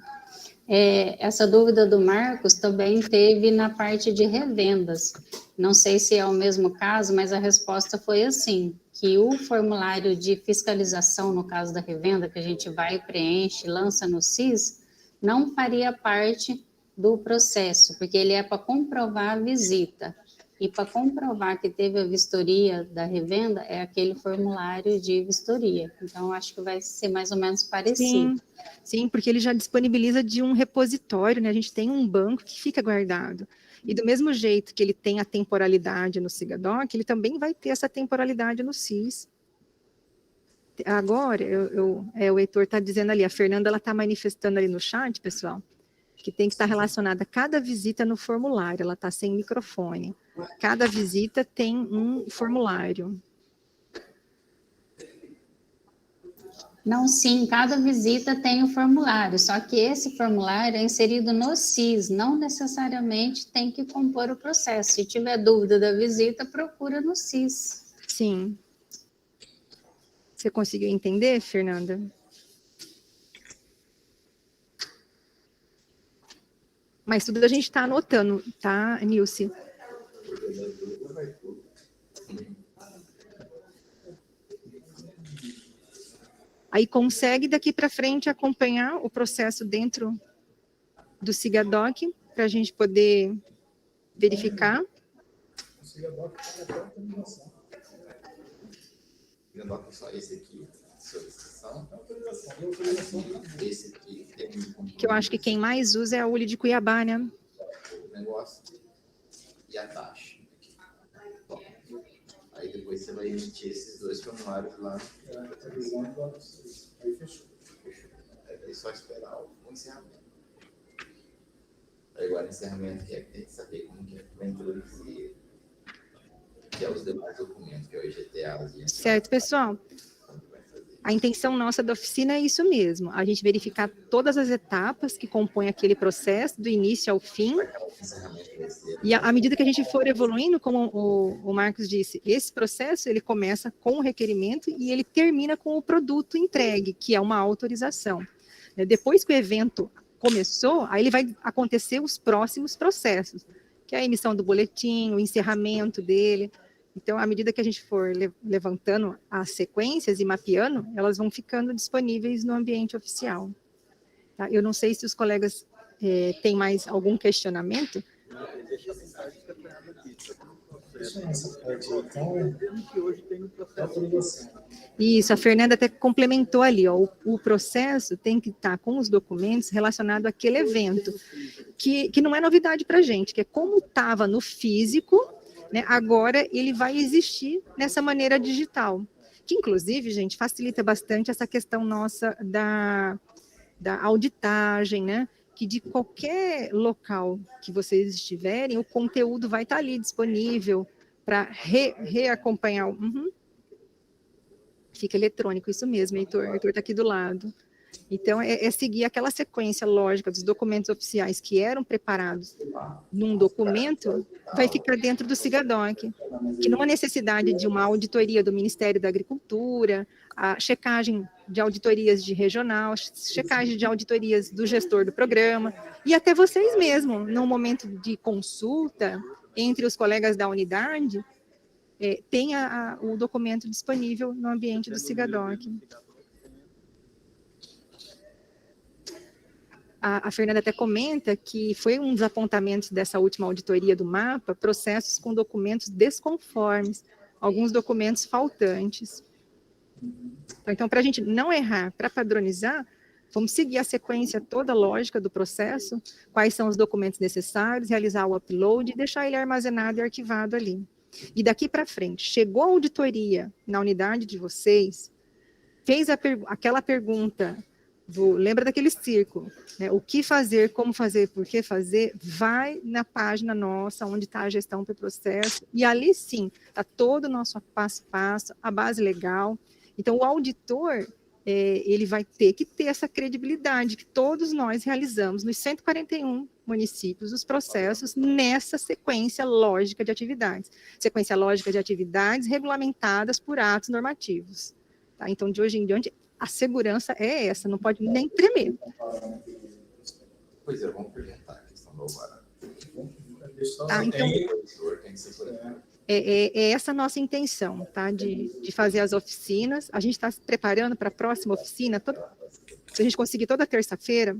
Essa dúvida do Marcos também teve na parte de revendas. Não sei se é o mesmo caso, mas a resposta foi assim, que o formulário de fiscalização, no caso da revenda, que a gente vai, preenche, lança no SIS, não faria parte do processo, porque ele é para comprovar a visita. E para comprovar que teve a vistoria da revenda, é aquele formulário de vistoria. Então, acho que vai ser mais ou menos parecido. Sim, porque ele já disponibiliza de um repositório, né? A gente tem um banco que fica guardado. E do mesmo jeito que ele tem a temporalidade no SIGADOC, ele também vai ter essa temporalidade no SIS. Agora, o Heitor está dizendo ali, a Fernanda está manifestando ali no chat, pessoal, que tem que estar relacionada a cada visita no formulário, ela está sem microfone. Cada visita tem um formulário. Não, sim, cada visita tem um formulário, só que esse formulário é inserido no SIS, não necessariamente tem que compor o processo. Se tiver dúvida da visita, procura no SIS. Sim. Você conseguiu entender, Fernanda? Mas tudo a gente está anotando, tá, Nilce? Aí consegue daqui para frente acompanhar o processo dentro do SIGADOC, para a gente poder verificar. O SIGADOC é só esse aqui, solicitação. Esse aqui tem que eu acho que quem mais usa é a ULI de Cuiabá, né? O negócio e a taxa. Bom, aí depois você vai emitir esses dois formulários lá. Aí fechou. É só esperar o encerramento. Aí agora o encerramento tem que saber como que vai introduzir, que é os demais documentos, que é o IGTA. Certo, pessoal. Como vai fazer. A intenção nossa da oficina é isso mesmo, a gente verificar todas as etapas que compõem aquele processo, do início ao fim, e à medida que a gente for evoluindo, como o Marcos disse, esse processo ele começa com o requerimento e ele termina com o produto entregue, que é uma autorização. Depois que o evento começou, aí ele vai acontecer os próximos processos, que é a emissão do boletim, o encerramento dele. Então, à medida que a gente for levantando as sequências e mapeando, elas vão ficando disponíveis no ambiente oficial. Tá? Eu não sei se os colegas têm mais algum questionamento. Isso, a Fernanda até complementou ali, ó, o processo tem que estar com os documentos relacionados àquele evento, que não é novidade para a gente, que é como estava no físico, né, agora ele vai existir nessa maneira digital, que inclusive, gente, facilita bastante essa questão nossa da auditagem, né, que de qualquer local que vocês estiverem, o conteúdo vai estar ali disponível para reacompanhar. Fica eletrônico, isso mesmo, Heitor. Heitor está aqui do lado. Então, é seguir aquela sequência lógica dos documentos oficiais que eram preparados num documento, vai ficar dentro do SIGADOC, que não há necessidade de uma auditoria do Ministério da Agricultura, a checagem de auditorias de regional, checagem de auditorias do gestor do programa, e até vocês mesmos, num momento de consulta entre os colegas da unidade, tem o documento disponível no ambiente do SIGADOC. A Fernanda até comenta que foi um dos apontamentos dessa última auditoria do mapa, processos com documentos desconformes, alguns documentos faltantes. Então, para a gente não errar, para padronizar, vamos seguir a sequência toda lógica do processo, quais são os documentos necessários, realizar o upload e deixar ele armazenado e arquivado ali. E daqui para frente, chegou a auditoria na unidade de vocês, fez aquela pergunta, lembra daquele círculo, né? O que fazer, como fazer, por que fazer, vai na página nossa, onde está a gestão do processo, e ali sim, está todo o nosso passo a passo, a base legal. Então, o auditor, ele vai ter que ter essa credibilidade que todos nós realizamos nos 141 municípios, os processos nessa sequência lógica de atividades. Sequência lógica de atividades regulamentadas por atos normativos. Tá? Então, de hoje em diante, a segurança é essa, não pode nem tremer. Pois é, vamos perguntar a questão do alvará. Tá, então, é essa a nossa intenção, tá? De fazer as oficinas. A gente está se preparando para a próxima oficina. Se a gente conseguir toda terça-feira,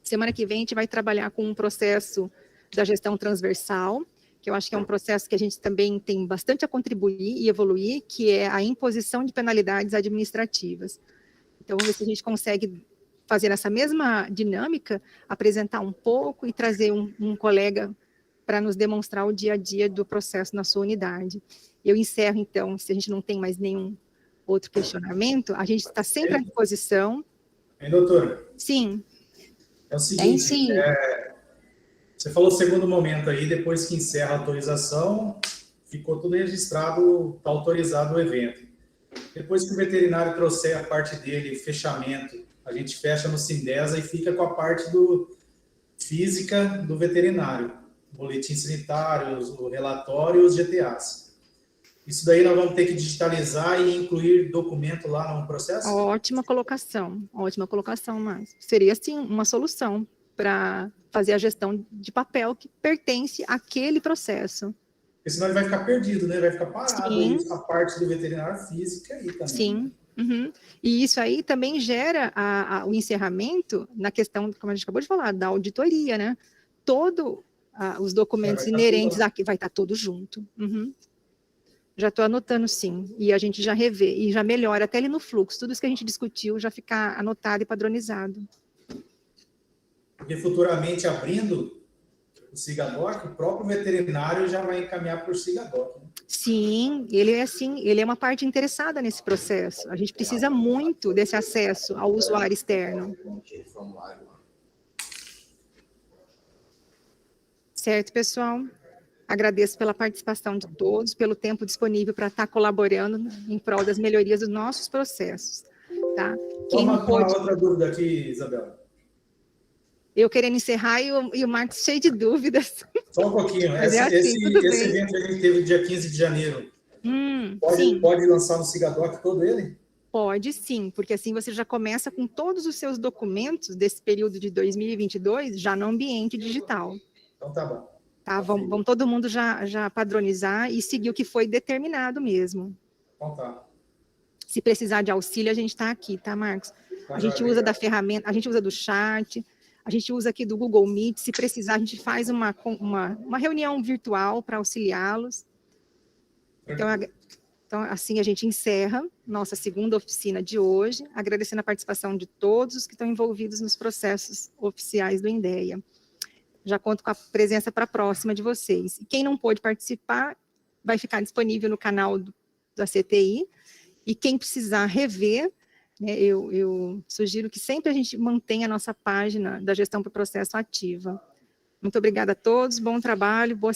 semana que vem a gente vai trabalhar com um processo da gestão transversal, que eu acho que é um processo que a gente também tem bastante a contribuir e evoluir, que é a imposição de penalidades administrativas. Então, vamos ver se a gente consegue fazer essa mesma dinâmica, apresentar um pouco e trazer um colega para nos demonstrar o dia a dia do processo na sua unidade. Eu encerro, então, se a gente não tem mais nenhum outro questionamento, a gente está sempre à disposição. Doutora? Sim. É o seguinte, você falou o segundo momento aí, depois que encerra a autorização, ficou tudo registrado, está autorizado o evento. Depois que o veterinário trouxer a parte dele, fechamento, a gente fecha no Sindesa e fica com a parte física do veterinário, boletim sanitário, o relatório e os GTAs. Isso daí nós vamos ter que digitalizar e incluir documento lá no processo? Ótima colocação, Márcio. Seria, sim, uma solução para fazer a gestão de papel que pertence àquele processo. Porque senão ele vai ficar perdido, né? Vai ficar parado aí, a parte do veterinário física aí também. Sim. Uhum. E isso aí também gera o encerramento na questão, como a gente acabou de falar, da auditoria, né? Os documentos inerentes aqui vai estar tudo junto. Uhum. Já estou anotando, sim. E a gente já revê e já melhora até ali no fluxo. Tudo isso que a gente discutiu já fica anotado e padronizado. Porque futuramente, abrindo o SIGADOC, o próprio veterinário já vai encaminhar para o SIGADOC. Né? Sim, ele é uma parte interessada nesse processo. A gente precisa muito desse acesso ao usuário externo. Certo, pessoal? Agradeço pela participação de todos, pelo tempo disponível para estar colaborando em prol das melhorias dos nossos processos. tá? Só uma outra dúvida aqui, Isabela. Eu querendo encerrar e o Marcos cheio de dúvidas. Só um pouquinho. Esse evento que a gente teve dia 15 de janeiro, pode lançar no Sigadoc todo ele? Pode sim, porque assim você já começa com todos os seus documentos desse período de 2022 já no ambiente digital. Então tá bom. Tá, vamos todo mundo já padronizar e seguir o que foi determinado mesmo. Então tá. Se precisar de auxílio, a gente está aqui, tá, Marcos? A gente usa da ferramenta, a gente usa do chat, a gente usa aqui do Google Meet. Se precisar, a gente faz uma reunião virtual para auxiliá-los. Então, assim, a gente encerra nossa segunda oficina de hoje, agradecendo a participação de todos os que estão envolvidos nos processos oficiais do INDEA. Já conto com a presença para a próxima de vocês. E quem não pôde participar, vai ficar disponível no canal da CTI, e quem precisar rever, né, eu sugiro que sempre a gente mantenha a nossa página da gestão por processo ativa. Muito obrigada a todos, bom trabalho, boa